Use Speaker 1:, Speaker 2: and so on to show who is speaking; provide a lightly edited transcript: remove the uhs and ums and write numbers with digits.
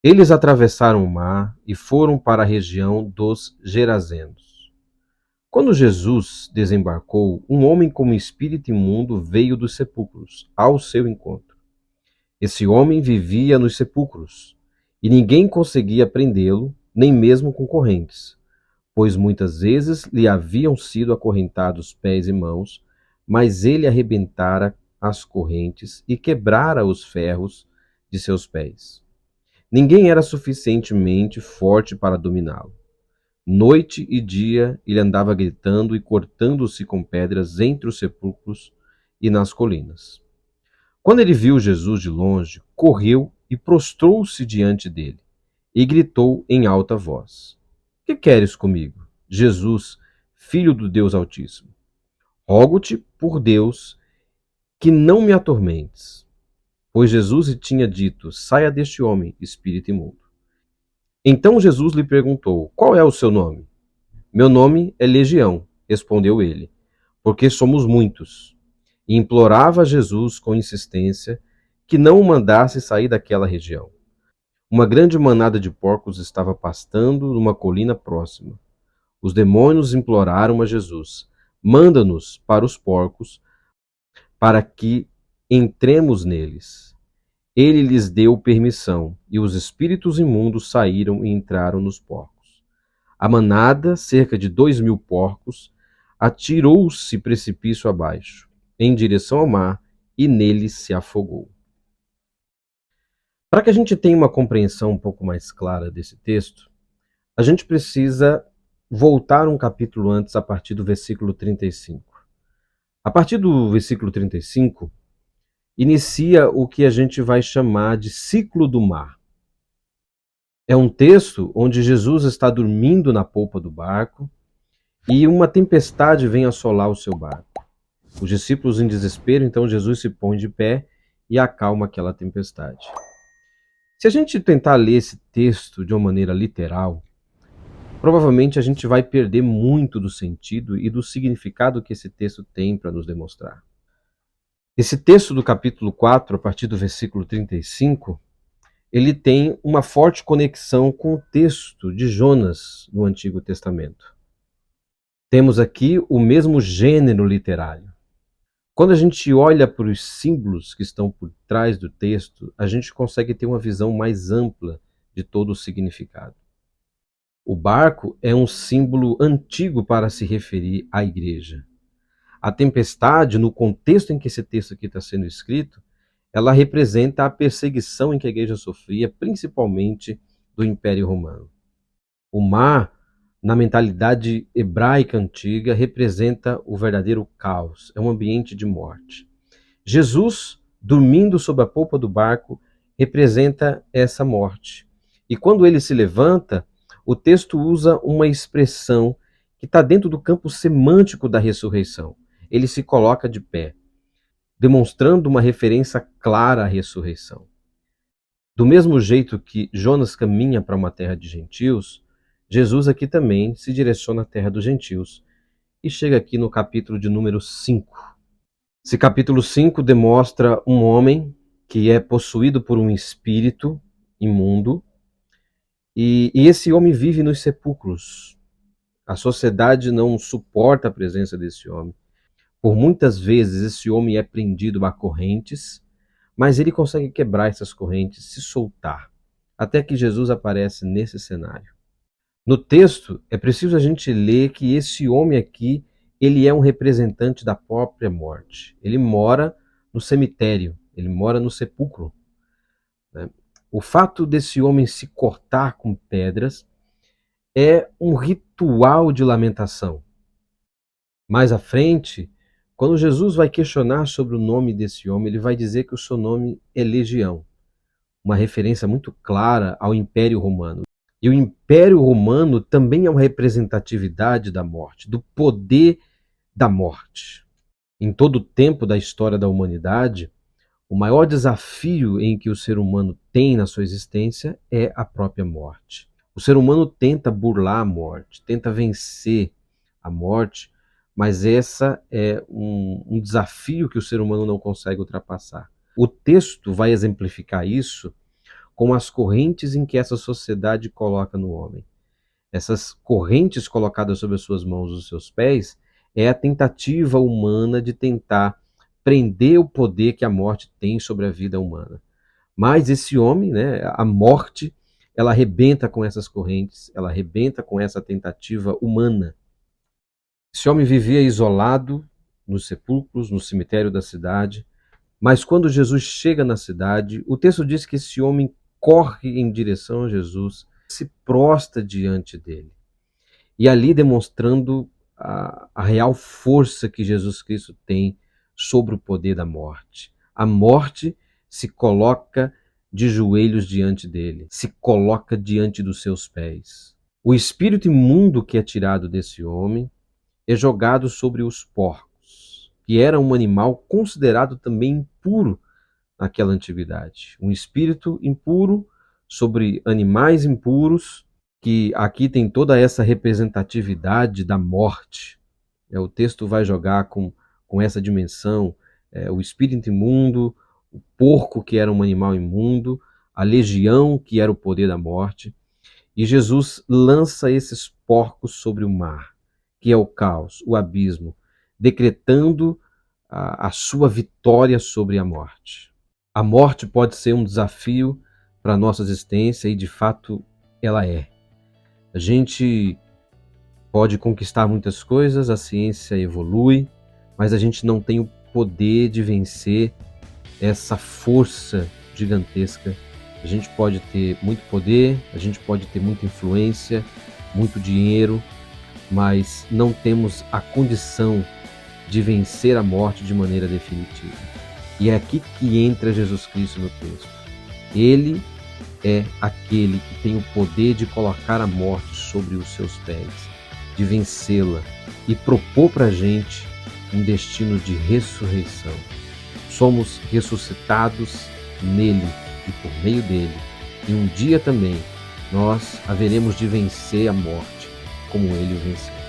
Speaker 1: Eles atravessaram o mar e foram para a região dos Gerazenos. Quando Jesus desembarcou, um homem com um espírito imundo veio dos sepulcros ao seu encontro. Esse homem vivia nos sepulcros, e ninguém conseguia prendê-lo, nem mesmo com correntes, pois muitas vezes lhe haviam sido acorrentados pés e mãos, mas ele arrebentara as correntes e quebrara os ferros de seus pés. Ninguém era suficientemente forte para dominá-lo. Noite e dia ele andava gritando e cortando-se com pedras entre os sepulcros e nas colinas. Quando ele viu Jesus de longe, correu e prostrou-se diante dele, e gritou em alta voz: Que queres comigo, Jesus, filho do Deus Altíssimo? Rogo-te, por Deus, que não me atormentes. Pois Jesus lhe tinha dito: Saia deste homem, espírito imundo. Então Jesus lhe perguntou: Qual é o seu nome? Meu nome é Legião, respondeu ele, porque somos muitos. E implorava a Jesus com insistência que não o mandasse sair daquela região. Uma grande manada de porcos estava pastando numa colina próxima. Os demônios imploraram a Jesus: Manda-nos para os porcos, para que entremos neles. Ele lhes deu permissão, e os espíritos imundos saíram e entraram nos porcos. A manada, cerca de 2.000 porcos, atirou-se precipício abaixo, em direção ao mar, e nele se afogou. Para que a gente tenha uma compreensão um pouco mais clara desse texto, a gente precisa voltar um capítulo antes, a partir do versículo 35. A partir do versículo 35, inicia o que a gente vai chamar de ciclo do mar. É um texto onde Jesus está dormindo na polpa do barco e uma tempestade vem assolar o seu barco. Os discípulos em desespero, então Jesus se põe de pé e acalma aquela tempestade. Se a gente tentar ler esse texto de uma maneira literal, provavelmente a gente vai perder muito do sentido e do significado que esse texto tem para nos demonstrar. Esse texto do capítulo 4, a partir do versículo 35, ele tem uma forte conexão com o texto de Jonas no Antigo Testamento. Temos aqui o mesmo gênero literário. Quando a gente olha para os símbolos que estão por trás do texto, a gente consegue ter uma visão mais ampla de todo o significado. O barco é um símbolo antigo para se referir à igreja. A tempestade, no contexto em que esse texto aqui está sendo escrito, ela representa a perseguição em que a igreja sofria, principalmente do Império Romano. O mar, na mentalidade hebraica antiga, representa o verdadeiro caos, é um ambiente de morte. Jesus, dormindo sob a polpa do barco, representa essa morte. E quando ele se levanta, o texto usa uma expressão que está dentro do campo semântico da ressurreição. Ele se coloca de pé, demonstrando uma referência clara à ressurreição. Do mesmo jeito que Jonas caminha para uma terra de gentios, Jesus aqui também se direciona à terra dos gentios e chega aqui no capítulo de número 5. Esse capítulo 5 demonstra um homem que é possuído por um espírito imundo e esse homem vive nos sepulcros. A sociedade não suporta a presença desse homem. Por muitas vezes esse homem é prendido a correntes, mas ele consegue quebrar essas correntes, se soltar, até que Jesus aparece nesse cenário. No texto, é preciso a gente ler que esse homem aqui, ele é um representante da própria morte. Ele mora no cemitério, ele mora no sepulcro. Né? O fato desse homem se cortar com pedras é um ritual de lamentação. Mais à frente, quando Jesus vai questionar sobre o nome desse homem, ele vai dizer que o seu nome é Legião, uma referência muito clara ao Império Romano. E o Império Romano também é uma representatividade da morte, do poder da morte. Em todo o tempo da história da humanidade, o maior desafio em que o ser humano tem na sua existência é a própria morte. O ser humano tenta burlar a morte, tenta vencer a morte, mas essa é um desafio que o ser humano não consegue ultrapassar. O texto vai exemplificar isso com as correntes em que essa sociedade coloca no homem. Essas correntes colocadas sobre as suas mãos e os seus pés é a tentativa humana de tentar prender o poder que a morte tem sobre a vida humana. Mas esse homem, né, a morte, ela arrebenta com essas correntes, ela arrebenta com essa tentativa humana. Esse homem vivia isolado nos sepulcros, no cemitério da cidade, mas quando Jesus chega na cidade, o texto diz que esse homem corre em direção a Jesus, se prostra diante dele. E ali demonstrando a real força que Jesus Cristo tem sobre o poder da morte. A morte se coloca de joelhos diante dele, se coloca diante dos seus pés. O espírito imundo que é tirado desse homem é jogado sobre os porcos, que era um animal considerado também impuro naquela antiguidade. Um espírito impuro sobre animais impuros, que aqui tem toda essa representatividade da morte. O texto vai jogar com essa dimensão, o espírito imundo, o porco, que era um animal imundo, a legião, que era o poder da morte. E Jesus lança esses porcos sobre o mar, que é o caos, o abismo, decretando a sua vitória sobre a morte. A morte pode ser um desafio para a nossa existência e, de fato, ela é. A gente pode conquistar muitas coisas, a ciência evolui, mas a gente não tem o poder de vencer essa força gigantesca. A gente pode ter muito poder, a gente pode ter muita influência, muito dinheiro, mas não temos a condição de vencer a morte de maneira definitiva. E é aqui que entra Jesus Cristo no texto. Ele é aquele que tem o poder de colocar a morte sobre os seus pés, de vencê-la e propor para a gente um destino de ressurreição. Somos ressuscitados nele e por meio dele. E um dia também nós haveremos de vencer a morte como ele o venceu.